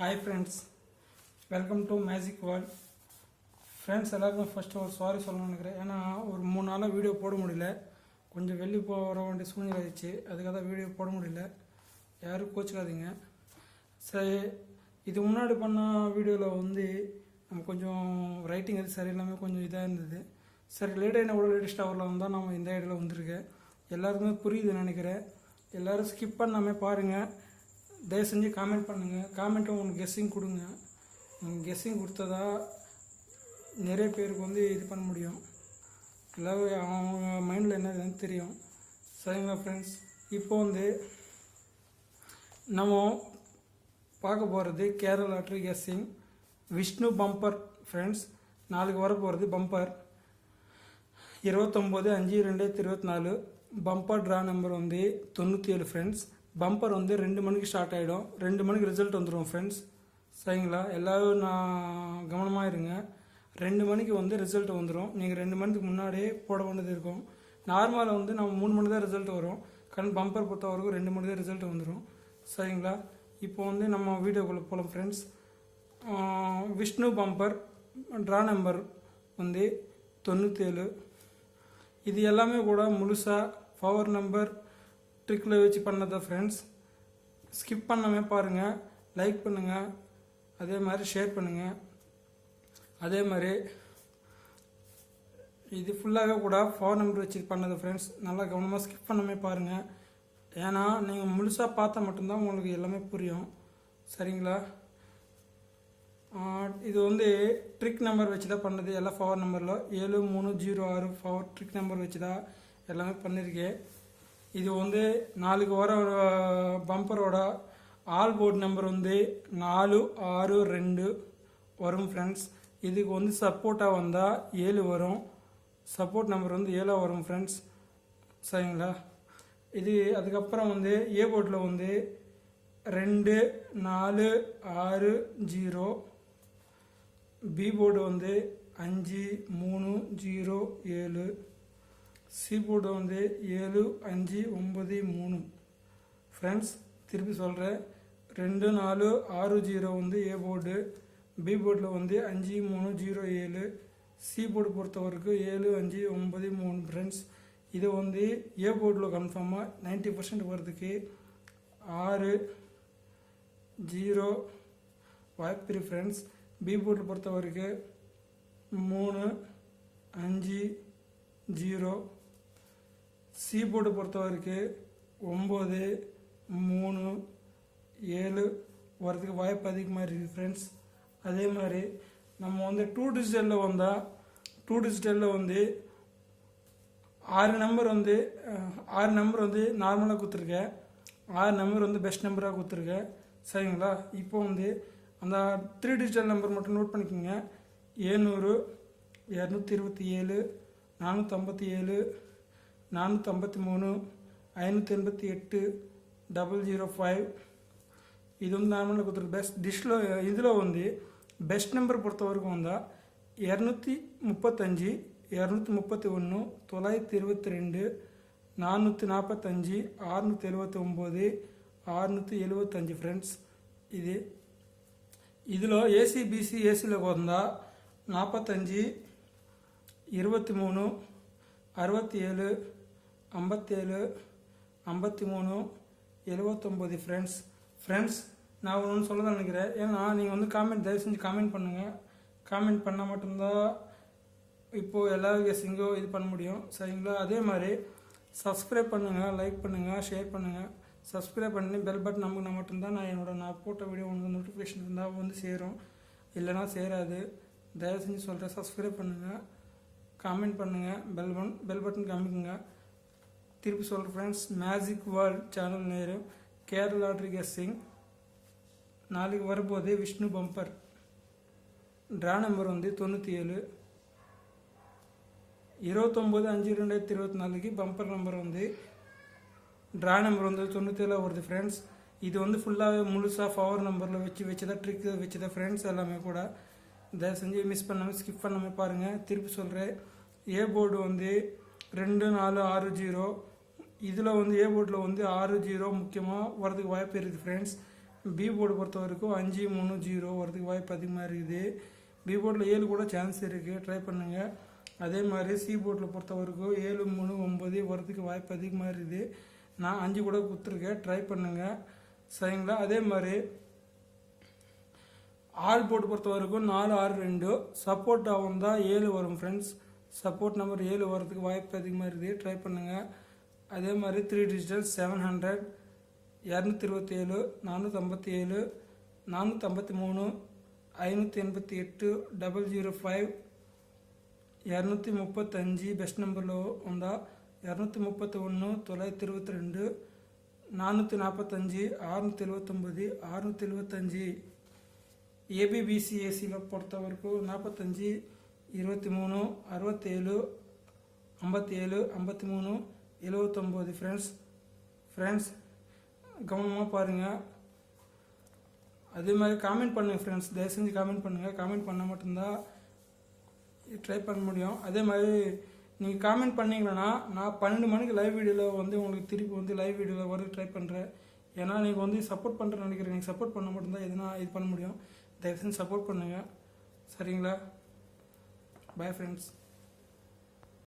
Hi friends, welcome to Magic World. Friends எல்லாருக்கும் first ஒரு sorry சொல்லணும்னு நினைக்கிறேன். ஏன்னா ஒரு 3 நாளாக வீடியோ போட முடியல, கொஞ்சம் வெளியே போக வேண்டிய சூழ்நிலை ஆயிடுச்சு. அதுக்காக தான் வீடியோ போட முடியல, யாரும் கோச்சிக்காதீங்க. சரி, இது முன்னாடி பண்ண வீடியோவில் வந்து நம்ம கொஞ்சம் ரைட்டிங் எது சரியில்லாமல் கொஞ்சம் இதாக இருந்தது. சரி, லேட்டாக என்ன கூட லேட்டஸ்ட் ஹவரில் வந்தால் நம்ம இந்த ஐடியாவில் வந்திருக்கேன். எல்லாருக்குமே புரியுதுன்னு நினைக்கிறேன். எல்லோரும் ஸ்கிப் பண்ணாமல் பாருங்கள். தயவு செஞ்சு காமெண்ட் பண்ணுங்கள். காமெண்ட்டை உங்களுக்கு கெஸ்ஸிங் கொடுங்க. கெஸ்ஸிங் கொடுத்ததா நிறைய பேருக்கு வந்து இது பண்ண முடியும். எல்லோரும் அவங்க மைண்டில் என்னதுன்னு தெரியும். சரிங்களா ஃப்ரெண்ட்ஸ், இப்போ வந்து நம்ம பார்க்க போகிறது Kerala lottery guessing Vishnu bumper. Friends, நாளைக்கு வர போகிறது பம்பர் 29/5/2024. பம்பர் ட்ரா நம்பர் வந்து 97. ஃப்ரெண்ட்ஸ், பம்பர் வந்து 2 மணிக்கு ஸ்டார்ட் ஆகிடும். 2 மணிக்கு ரிசல்ட் வந்துடும் ஃப்ரெண்ட்ஸ். சரிங்களா, எல்லோரும் நான் கவனமாக இருங்க. 2 மணிக்கு வந்து ரிசல்ட் வந்துடும். நீங்கள் 2 மணிக்கு முன்னாடியே போட வேண்டியது இருக்கும். நார்மலாக வந்து நம்ம 3 மணி தான் ரிசல்ட் வரும். பம்பர் பொறுத்த வரைக்கும் 2 மணி தான் ரிசல்ட் வந்துடும். சரிங்களா, இப்போ வந்து நம்ம வீடியோக்குள்ளே போகலாம் friends. Vishnu bumper draw number வந்து 97. இது எல்லாமே கூட முழுசாக பவர் நம்பர் ட்ரிக்கில் வச்சு பண்ணதை ஃப்ரெண்ட்ஸ். ஸ்கிப் பண்ணாமல் பாருங்கள், லைக் பண்ணுங்கள், அதே மாதிரி ஷேர் பண்ணுங்கள். அதே மாதிரி இது ஃபுல்லாகவே கூட பவர் நம்பர் வச்சு பண்ணது ஃப்ரெண்ட்ஸ். நல்லா கவனமாக ஸ்கிப் பண்ணாமல் பாருங்கள். ஏன்னா நீங்கள் முழுசாக பார்த்தா மட்டும்தான் உங்களுக்கு எல்லாமே புரியும். சரிங்களா, இது வந்து ட்ரிக் நம்பர் வச்சு தான் பண்ணது. எல்லாம் பவர் நம்பரில் 7306 பவர் ட்ரிக் நம்பர் வச்சு தான் எல்லாமே பண்ணியிருக்கேன். இது வந்து நாளைக்கு வர பம்பரோட ஆல் போர்டு நம்பர் வந்து 462 வரும் ஃப்ரெண்ட்ஸ். இதுக்கு வந்து சப்போர்ட்டாக வந்தால் 7 வரும். சப்போர்ட் நம்பர் வந்து 7 வரும் ஃப்ரெண்ட்ஸ். சரிங்களா, இது அதுக்கப்புறம் வந்து ஏ போர்டில் வந்து 2460. பி போர்டு வந்து 5307. சி போர்டு வந்து 7593. ஃப்ரெண்ட்ஸ், திருப்பி சொல்கிறேன், 2460 வந்து ஏ போர்டு. பி போர்டில் வந்து 5307. சி போர்டு பொறுத்தவரைக்கும் 7593. ஃப்ரெண்ட்ஸ், இது வந்து ஏ போர்டில் கன்ஃபார்மாக 90% வர்றதுக்கு 60 வாய்ப்பு ஃப்ரெண்ட்ஸ். பி போர்டில் பொறுத்த வரைக்கும் 350. சி போர்டு பொறுத்த வரைக்கும் 937 வரதுக்கு வாய்ப்பு அதிகமாக இருக்குது ஃப்ரெண்ட்ஸ். அதே மாதிரி நம்ம வந்து 2 டிஜிட்டலில் வந்தால் 2 டிஜிட்டலில் வந்து 6 நம்பர் வந்து நார்மலாக கொடுத்துருக்கேன். 6 நம்பர் வந்து பெஸ்ட் நம்பராக கொடுத்துருக்கேன். சரிங்களா, இப்போ வந்து அந்த 3 டிஜிட்டல் நம்பர் மட்டும் நோட் பண்ணிக்கோங்க. 700, 227, 457, 453, 588, 005. இது வந்து நார்மலாக கொடுத்துருக்கு. பெஸ்ட் டிஷ்ல இதில் வந்து பெஸ்ட் நம்பர் பொறுத்த வரைக்கும் வந்தால் 235, 231, 922, 445, 679, 675. ஃப்ரெண்ட்ஸ், இதில் ஏசி பிசி ஏசியில் வந்தால் 45, 23, 67, 57, 53, 79. ஃப்ரெண்ட்ஸ், நான் ஒன்று சொல்ல தான் நினைக்கிறேன். ஏன்னா நீங்கள் வந்து தயவு செஞ்சு காமெண்ட் பண்ணுங்கள். காமெண்ட் பண்ணால் மட்டும்தான் இப்போது எல்லா கெஸ்ஸிங்கோ இது பண்ண முடியும். சரிங்களா, அதே மாதிரி சப்ஸ்கிரைப் பண்ணுங்கள், லைக் பண்ணுங்கள், ஷேர் பண்ணுங்கள். சப்ஸ்கிரைப் பண்ணி பெல் பட்டன் நம்பினா மட்டும்தான் நான் போட்ட வீடியோ உங்களுக்கு நோட்டிஃபிகேஷன் இருந்தால் வந்து சேரும், இல்லைனா சேராது. தயவு செஞ்சு சொல்கிறேன், சப்ஸ்கிரைப் பண்ணுங்கள், காமெண்ட் பண்ணுங்கள், பெல் பட்டன் காமிக்குங்க. திருப்பி சொல்கிறேன் ஃப்ரெண்ட்ஸ், மேஜிக் வேர்ல்ட் சேனல் நேரம் கேரளா லாட்ரி கெஸ்ஸிங் நாளைக்கு வரும்போது விஷ்ணு பம்பர் ட்ரா நம்பர் வந்து 97. 29/5/2024 பம்பர் நம்பர் வந்து ட்ரா நம்பர் வந்து 97 வருது ஃப்ரெண்ட்ஸ். இது வந்து ஃபுல்லாகவே முழுசாக பவர் நம்பரில் வச்சுதான் ட்ரிக் வச்சுதான் ஃப்ரெண்ட்ஸ். எல்லாமே கூட தயவு செஞ்சு மிஸ் பண்ணாமல் ஸ்கிப் பண்ணாமல் பாருங்கள். திருப்பி சொல்கிறேன், ஏ போர்டு வந்து 2460. இதில் வந்து ஏ போர்டில் வந்து 60 முக்கியமாக வரதுக்கு வாய்ப்பு இருக்குது ஃப்ரெண்ட்ஸ். பி போர்டு பொறுத்த வரைக்கும் 530 வரதுக்கு வாய்ப்பு அதிகமாக இருக்குது. பி போர்டில் 7 கூட சான்ஸ் இருக்குது, ட்ரை பண்ணுங்கள். அதே மாதிரி சி போர்டில் பொறுத்த வரைக்கும் 739 வரதுக்கு வாய்ப்பு அதிகமாக இருக்குது. நான் 5 கூட கொடுத்துருக்கேன், ட்ரை பண்ணுங்கள். சரிங்களா? அதே மாதிரி ஆல் போர்டு பொறுத்த வரைக்கும் 462 சப்போர்ட் ஆகும் தான் 7 வரும் ஃப்ரெண்ட்ஸ். சப்போர்ட் நம்பர் 7 வரதுக்கு வாய்ப்பு அதிகமாக இருக்குது, ட்ரை பண்ணுங்கள். அதே மாதிரி 3 டிஜிட்டல் 700 227 457 453 588 005 235 பெஸ்ட் நம்பரில் வந்தால் 231 922 445 679 675. ஏபிபிசிஏசியில் பொறுத்த வரைக்கும் 45 23 67 57 53 79 ஃப்ரெண்ட்ஸ் கவனமாக பாருங்கள். அதே மாதிரி காமெண்ட் பண்ணுங்கள் ஃப்ரெண்ட்ஸ், தயவு செஞ்சு காமெண்ட் பண்ணுங்கள். காமெண்ட் பண்ணால் மட்டும்தான் ட்ரை பண்ண முடியும். அதே மாதிரி நீங்கள் காமெண்ட் பண்ணிங்கன்னா நான் 12 மணிக்கு லைவ் வீடியோவில் வந்து உங்களுக்கு திருப்பி லைவ் வீடியோவில் வர ட்ரை பண்ணுறேன். ஏன்னா நீங்கள் சப்போர்ட் பண்ணுறேன்னு நினைக்கிறேன். நீங்கள் சப்போர்ட் பண்ண மட்டும்தான் எதுனா இது பண்ண முடியும். தயவு செஞ்சு சப்போர்ட் பண்ணுங்கள். சரிங்களா? Bye friends.